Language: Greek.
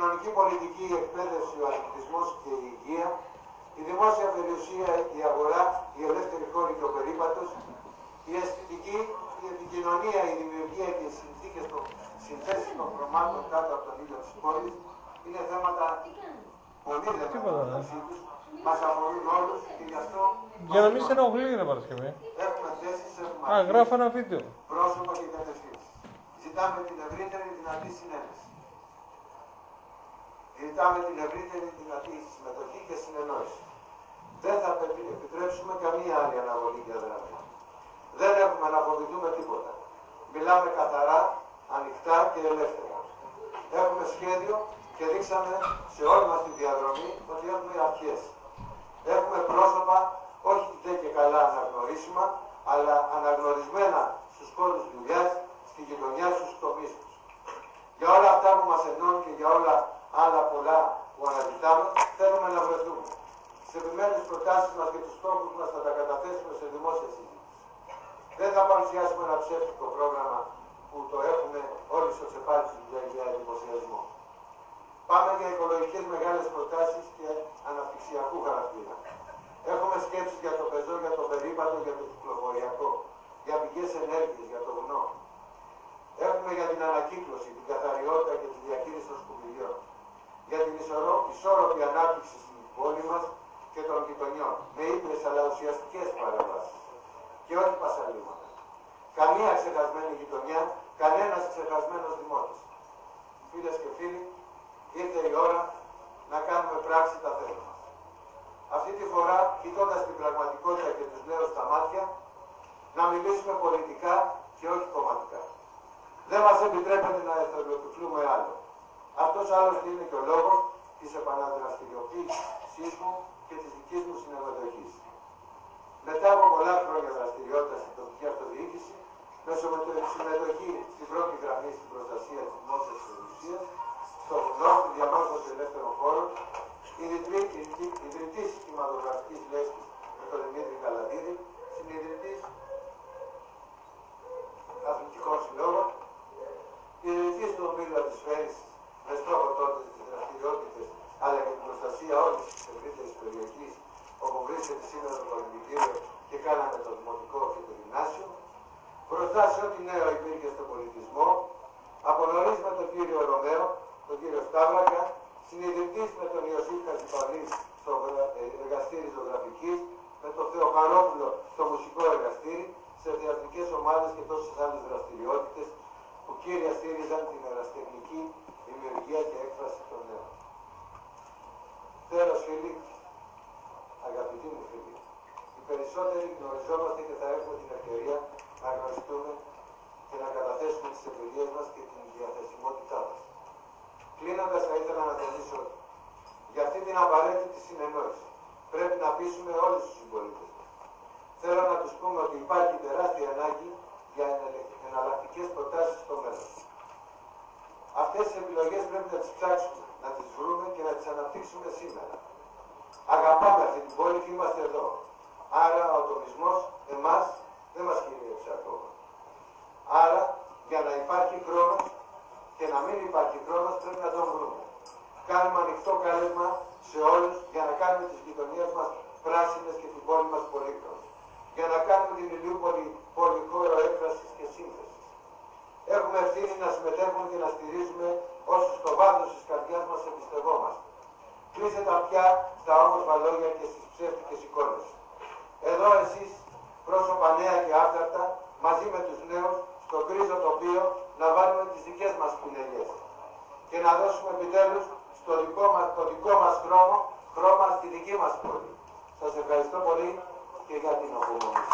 κοινωνική πολιτική, η εκπαίδευση, ο αθλητισμός και η υγεία, η δημόσια περιουσία, η αγορά, η ελεύθερη χώρη και ο περίπατος, η αισθητική, η επικοινωνία, η δημιουργία και οι συνθέσεις των χρωμάτων κάτω από τον ήλιο της πόλης είναι θέματα πολύ δεμένα μεταξύ τους, μας αφορούν όλους και γι' αυτό. Για να μην σε ενοχλεί, ρε Παρασκευή. Έχουμε θέσεις, έχουμε γράφω ένα βίντεο. Πρόσωπα και κατευθύνσεις. Ζητάμε την ευρύτερη δυνατή συνένεση. Ζητάμε την ευρύτερη δυνατή συμμετοχή και συνεννόηση. Δεν θα επιτρέψουμε καμία άλλη αναβολή και αδράμια. Δεν έχουμε να φοβηθούμε τίποτα. Μιλάμε καθαρά, ανοιχτά και ελεύθερα. Έχουμε σχέδιο και δείξαμε σε όλη μας τη διαδρομή ότι έχουμε αρχές. Έχουμε πρόσωπα, όχι δεν και καλά αναγνωρίσιμα, αλλά αναγνωρισμένα στους χώρους δουλειάς, στη γειτονιά, στους τομείς τους. Για όλα αυτά που μας ενώνουν και για όλα άλλα πολλά που αναζητάμε, θέλουμε να βρεθούμε. Τις επιμέρους προτάσεις μας και τους στόχους μας θα τα καταθέσουμε σε δημόσια συζήτηση. Δεν θα παρουσιάσουμε ένα ψεύτικο πρόγραμμα που το έχουμε όλοι στο τσεπάλι για δημοσιασμό. Πάμε για οικολογικές μεγάλες προτάσεις και αναπτυξιακού χαρακτήρα. Έχουμε σκέψεις για το πεζό, για το περίπατο, για το κυκλοφοριακό, για πηγές ενέργειας, για το βουνό. Έχουμε για την ανακύκλωση, την καθαριότητα και τη διαχείριση των σκουπιδιών. Για την ισόρροπη ανάπτυξη στην πόλη μας και των γειτονιών, με ήπιες αλλά ουσιαστικές παρεμβάσεις και όχι πασαλήματα. Καμία ξεχασμένη γειτονιά, κανένας ξεχασμένος δημότης. Φίλες και φίλοι, ήρθε η ώρα να κάνουμε πράξη τα θέλω μας. Αυτή τη φορά, κοιτώντας την πραγματικότητα και τους νέους στα μάτια, να μιλήσουμε πολιτικά και όχι κομματικά. Δεν μας επιτρέπεται να εθελοτυφλούμε άλλο. Αυτός άλλωστε είναι και ο λόγος της επαναδραστηριοποίησής μου και της δικής μου συμμετοχής. Μετά από πολλά χρόνια δραστηριότητα στην τοπική αυτοδιοίκηση, με συμμετοχή στην πρώτη γραμμή στην προστασία της δημόσιας περιουσίας, στο βουνό, στη διαμόρφωση ελεύθερων χώρων, ιδρυτής κινηματογραφικής λέσχης με τον Δημήτρη Καλατίδη, συνειδητής αθλητικών συλλόγων, ιδρυτής του ομίλου Αντισφαίρης με στόχο τότε τις δραστηριότητες αλλά και την προστασία όλης της ευρύτερης περιοχής όπου βρίσκεται σήμερα το Πολυτικείο και κάναμε το δημοτικό και το γυμνάσιο, μπροστά σε ό,τι νέο υπήρχε στον πολιτισμό, από νωρίς με τον κύριο Ρωμαίο, τον κύριο Σταύρακα, συνειδητής με τον Ιωσήφ Χατζηπαλή στο εργαστήρι ζωγραφικής, με τον Θεοχαρόπουλο στο μουσικό εργαστήρι, σε θεατρικές ομάδες και τόσες άλλες δραστηριότητες που κύρια στήριζαν την ερασιτεχνική δημιουργία και έκφραση των νέων. Τέλος, φίλοι, αγαπητοί μου φίλοι, οι περισσότεροι γνωριζόμαστε και θα έχουμε την ευκαιρία να γνωριστούμε και να καταθέσουμε τις εμπειρίες μας και την διαθεσιμότητά μας. Κλείνοντας, θα ήθελα να τονίσω ότι για αυτή την απαραίτητη συνεννόηση πρέπει να πείσουμε όλους τους συμπολίτες μας. Θέλω να τους πούμε ότι υπάρχει τεράστια ανάγκη για εναλλακτικές προτάσεις στο μέλλον. Αυτές τις επιλογές πρέπει να τις ψάξουμε, να τις βρούμε και να τις αναπτύξουμε σήμερα. Αγαπάμε αυτή την πόλη και είμαστε εδώ. Άρα ο ατομισμός εμάς δεν μας κυρίεψε ακόμα. Άρα για να υπάρχει χρόνος και να μην υπάρχει χρόνος πρέπει να τον βρούμε. Κάνουμε ανοιχτό κάλεσμα σε όλους για να κάνουμε τις γειτονίες μας πράσινες και την πόλη μας πολύκρονη. Για να κάνουμε την Ηλιούπολη πολυχώρο έκφρασης και σύνθεσης. Έχουμε ευθύνη να συμμετέχουμε και να στηρίζουμε όσους στο βάθος της καρδιάς μας εμπιστευόμαστε. Κλείστε τα πια στα όμορφα λόγια και στις ψεύτικες εικόνες. Εδώ εσείς, πρόσωπα νέα και άφταρτα, μαζί με τους νέους, στο γκρίζο τοπίο, να βάλουμε τις δικές μας πινελιές και να δώσουμε επιτέλους το δικό μας χρώμα στη δική μας πόλη. Σας ευχαριστώ πολύ και για την απομονή.